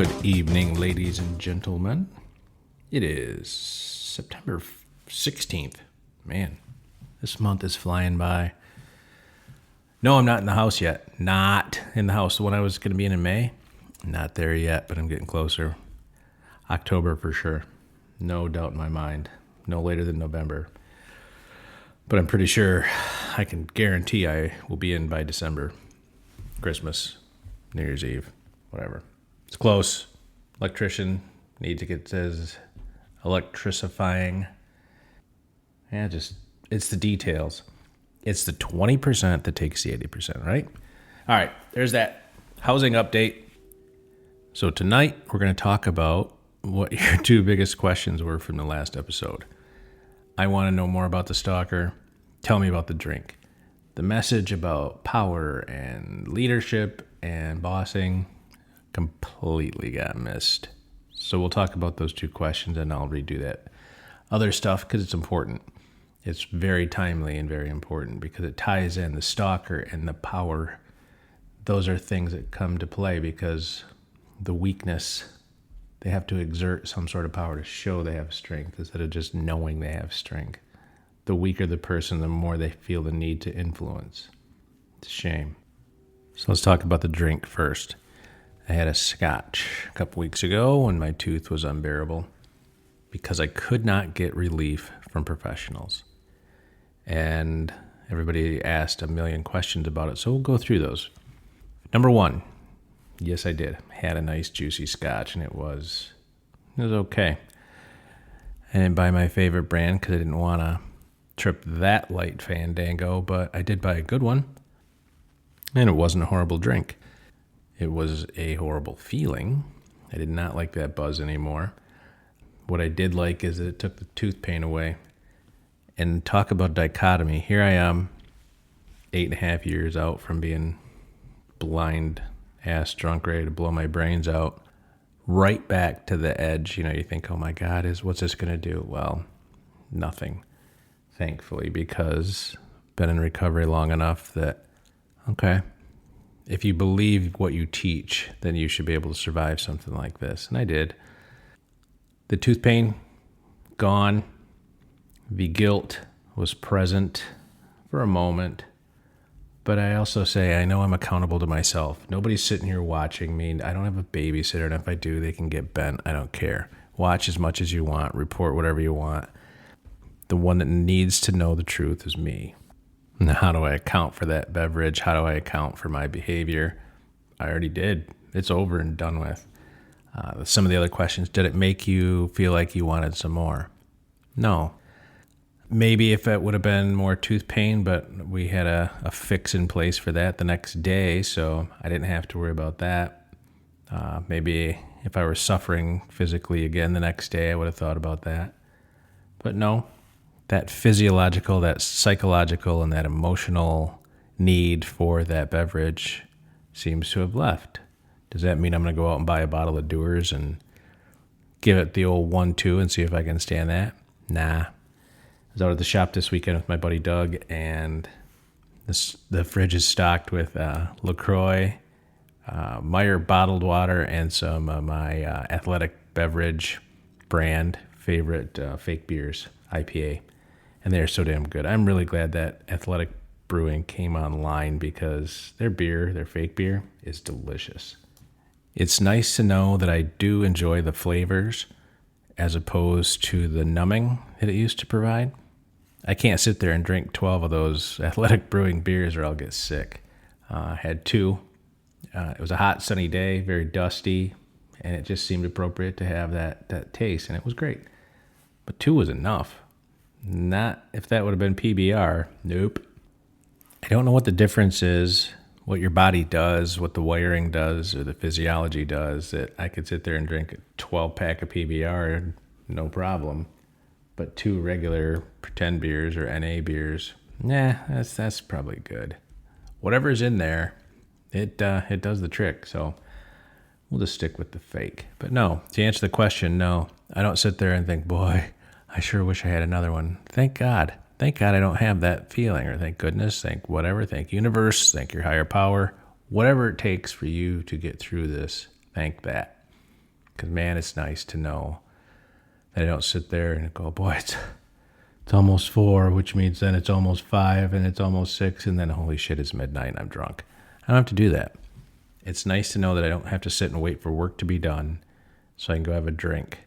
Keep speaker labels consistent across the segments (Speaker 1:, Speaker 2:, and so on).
Speaker 1: Good evening, ladies and gentlemen. It is September 16th. Man, this month is flying by. No, I'm not in the house yet. Not in the house. The one I was going to be in May, not there yet, but I'm getting closer. October for sure. No doubt in my mind. No later than November. But I'm pretty sure I can guarantee I will be in by December. Christmas, New Year's Eve, whatever. It's close. Electrician need to get his electrifying. Yeah, it's the details. It's the 20% that takes the 80%, right? All right, there's that housing update. So tonight we're going to talk about what your two biggest questions were from the last episode. I want to know more about the Stalker. Tell me about the drink. The message about power and leadership and bossing completely got missed. So we'll talk about those two questions and I'll redo that other stuff because it's important. It's very timely and very important because it ties in the Stalker and the power. Those are things that come to play because the weakness, they have to exert some sort of power to show they have strength instead of just knowing they have strength. The weaker the person, the more they feel the need to influence. It's a shame. So let's talk about the drink first. I had a scotch a couple weeks ago when my tooth was unbearable because I could not get relief from professionals. And everybody asked a million questions about it, so we'll go through those. Number one, yes, I did. Had a nice juicy scotch, and it was okay. I didn't buy my favorite brand because I didn't want to trip that light fandango, but I did buy a good one, and it wasn't a horrible drink. It was a horrible feeling. I did not like that buzz anymore. What I did like is that it took the tooth pain away. And talk about dichotomy. Here I am, 8.5 years out from being blind, ass drunk, ready to blow my brains out. Right back to the edge. You think, oh my God, what's this going to do? Well, nothing, thankfully, because I've been in recovery long enough that, okay, if you believe what you teach, then you should be able to survive something like this. And I did. The tooth pain, gone. The guilt was present for a moment. But I also say, I know I'm accountable to myself. Nobody's sitting here watching me. I don't have a babysitter, and if I do, they can get bent. I don't care. Watch as much as you want. Report whatever you want. The one that needs to know the truth is me. Now, how do I account for that beverage? How do I account for my behavior? I already did. It's over and done with. Some of the other questions, did it make you feel like you wanted some more? No. Maybe if it would have been more tooth pain, but we had a fix in place for that the next day, so I didn't have to worry about that. Maybe if I were suffering physically again the next day, I would have thought about that. But no. That physiological, that psychological, and that emotional need for that beverage seems to have left. Does that mean I'm going to go out and buy a bottle of Dewar's and give it the old 1-2 and see if I can stand that? Nah. I was out at the shop this weekend with my buddy Doug, and the fridge is stocked with LaCroix, Meyer bottled water, and some of my athletic beverage brand favorite fake beers, IPA. And they're so damn good. I'm really glad that Athletic Brewing came online because their fake beer, is delicious. It's nice to know that I do enjoy the flavors as opposed to the numbing that it used to provide. I can't sit there and drink 12 of those Athletic Brewing beers or I'll get sick. I had 2. It was a hot, sunny day, very dusty, and it just seemed appropriate to have that taste, and it was great. But 2 was enough. Not if that would have been PBR. Nope. I don't know what the difference is, what your body does, what the wiring does, or the physiology does, that I could sit there and drink a 12-pack of PBR, no problem. But 2 regular pretend beers or NA beers, that's probably good. Whatever's in there, it does the trick. So we'll just stick with the fake. But no, to answer the question, no, I don't sit there and think, boy, I sure wish I had another one. Thank God. Thank God I don't have that feeling, or thank goodness, thank whatever, thank universe, thank your higher power, whatever it takes for you to get through this, thank that. Because, man, it's nice to know that I don't sit there and go, boy, it's almost 4, which means then it's almost 5 and it's almost 6, and then holy shit, it's midnight and I'm drunk. I don't have to do that. It's nice to know that I don't have to sit and wait for work to be done so I can go have a drink.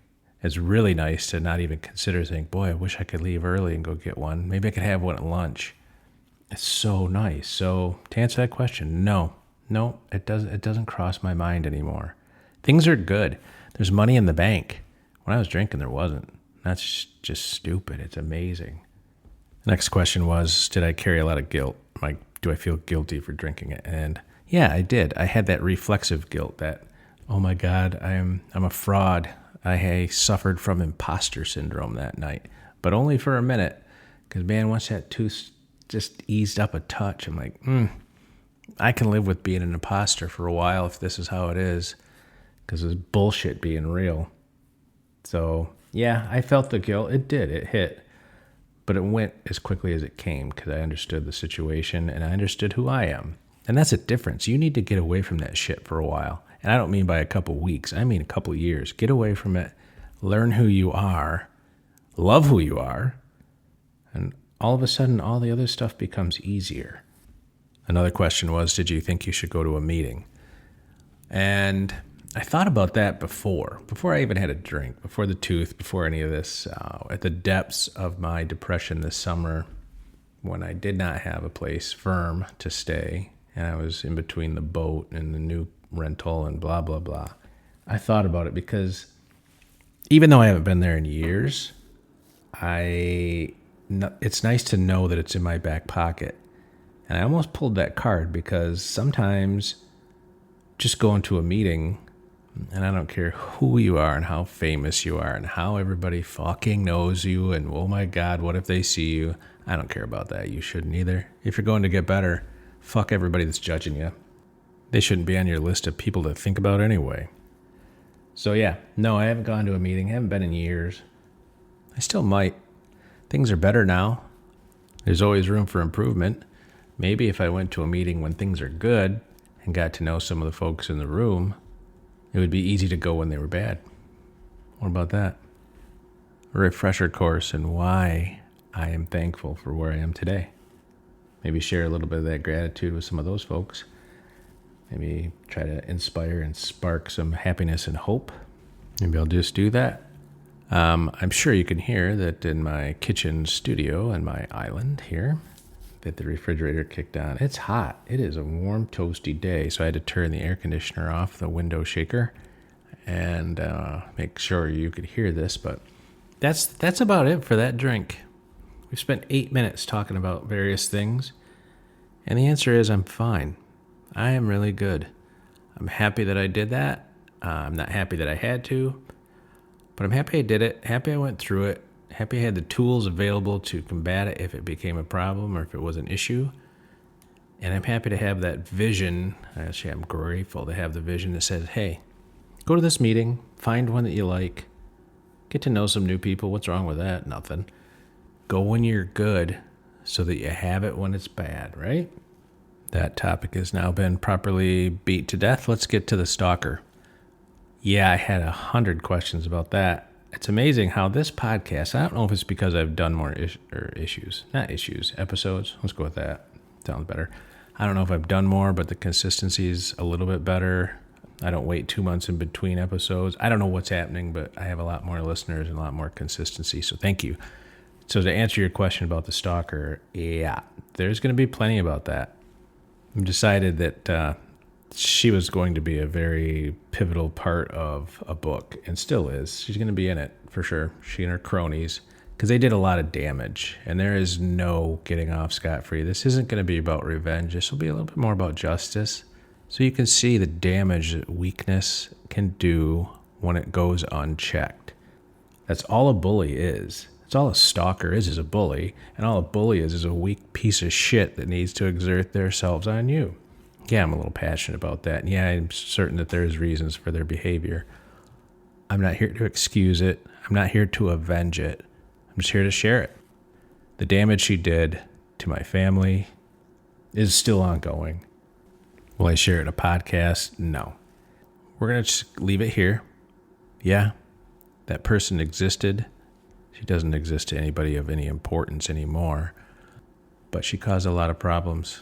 Speaker 1: It's really nice to not even consider saying, boy, I wish I could leave early and go get one. Maybe I could have one at lunch. It's so nice. So to answer that question, no, it doesn't cross my mind anymore. Things are good. There's money in the bank. When I was drinking, there wasn't. That's just stupid. It's amazing. The next question was, did I carry a lot of guilt? Like, do I feel guilty for drinking it? And yeah, I did. I had that reflexive guilt that, oh my God, I'm a fraud. I suffered from imposter syndrome that night, but only for a minute. Because, man, once that tooth just eased up a touch, I'm like, I can live with being an imposter for a while if this is how it is. Because it's bullshit being real. So, yeah, I felt the guilt. It did. It hit. But it went as quickly as it came because I understood the situation and I understood who I am. And that's a difference. You need to get away from that shit for a while. And I don't mean by a couple weeks. I mean a couple years. Get away from it. Learn who you are. Love who you are. And all of a sudden, all the other stuff becomes easier. Another question was, did you think you should go to a meeting? And I thought about that before I even had a drink, before the tooth, before any of this, at the depths of my depression this summer, when I did not have a place firm to stay, and I was in between the boat and the new rental and blah, blah, blah. I thought about it because even though I haven't been there in years, it's nice to know that it's in my back pocket. And I almost pulled that card because sometimes just going to a meeting, and I don't care who you are and how famous you are and how everybody fucking knows you and oh my God, what if they see you? I don't care about that. You shouldn't either. If you're going to get better, fuck everybody that's judging you. They shouldn't be on your list of people to think about anyway. So yeah, no, I haven't gone to a meeting. I haven't been in years. I still might. Things are better now. There's always room for improvement. Maybe if I went to a meeting when things are good and got to know some of the folks in the room, it would be easy to go when they were bad. What about that? A refresher course in why I am thankful for where I am today. Maybe share a little bit of that gratitude with some of those folks. Maybe try to inspire and spark some happiness and hope. Maybe I'll just do that. I'm sure you can hear that in my kitchen studio and my island here, that the refrigerator kicked on. It's hot. It is a warm, toasty day, so I had to turn the air conditioner off, the window shaker, and make sure you could hear this. But that's about it for that drink. We've spent 8 minutes talking about various things, and the answer is I'm fine. I am really good. I'm happy that I did that. I'm not happy that I had to, but I'm happy I did it, happy I went through it, happy I had the tools available to combat it if it became a problem or if it was an issue. And I'm happy to have that vision. Actually, I'm grateful to have the vision that says, hey, go to this meeting, find one that you like, get to know some new people. What's wrong with that? Nothing. Go when you're good so that you have it when it's bad, right? That topic has now been properly beat to death. Let's get to the Stalker. Yeah, I had 100 questions about that. It's amazing how this podcast, I don't know if it's because I've done more episodes. Let's go with that. Sounds better. I don't know if I've done more, but the consistency's a little bit better. I don't wait 2 months in between episodes. I don't know what's happening, but I have a lot more listeners and a lot more consistency, so thank you. So to answer your question about the Stalker, yeah, there's going to be plenty about that. I've decided that she was going to be a very pivotal part of a book, and still is. She's going to be in it, for sure. She and her cronies, because they did a lot of damage, and there is no getting off scot-free. This isn't going to be about revenge. This will be a little bit more about justice. So you can see the damage that weakness can do when it goes unchecked. That's all a bully is. That's all a stalker is a bully. And all a bully is a weak piece of shit that needs to exert themselves on you. Yeah, I'm a little passionate about that. And yeah, I'm certain that there's reasons for their behavior. I'm not here to excuse it. I'm not here to avenge it. I'm just here to share it. The damage she did to my family is still ongoing. Will I share it in a podcast? No. We're going to just leave it here. Yeah, that person existed. She doesn't exist to anybody of any importance anymore, but she caused a lot of problems,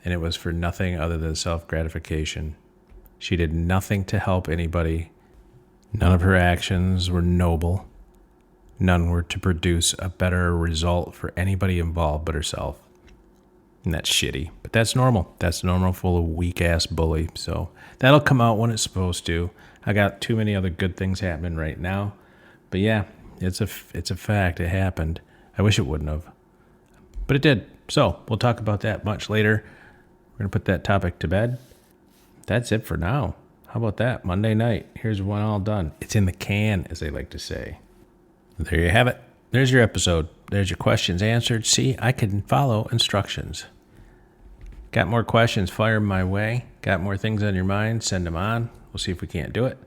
Speaker 1: and it was for nothing other than self-gratification. She did nothing to help anybody. None of her actions were noble. None were to produce a better result for anybody involved but herself. And that's shitty, but that's normal. That's normal for a weak-ass bully, so that'll come out when it's supposed to. I got too many other good things happening right now, but yeah, it's a fact. It happened. I wish it wouldn't have, but it did. So we'll talk about that much later. We're going to put that topic to bed. That's it for now. How about that? Monday night. Here's one all done. It's in the can, as they like to say. There you have it. There's your episode. There's your questions answered. See, I can follow instructions. Got more questions? Fire them my way. Got more things on your mind? Send them on. We'll see if we can't do it.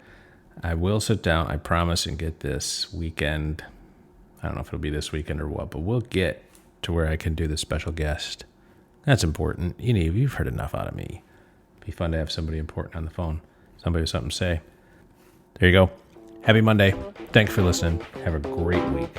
Speaker 1: I will sit down, I promise, and get this weekend. I don't know if it'll be this weekend or what, but we'll get to where I can do the special guest. That's important. You've heard enough out of me. It'd be fun to have somebody important on the phone. Somebody with something to say. There you go. Happy Monday. Thanks for listening. Have a great week.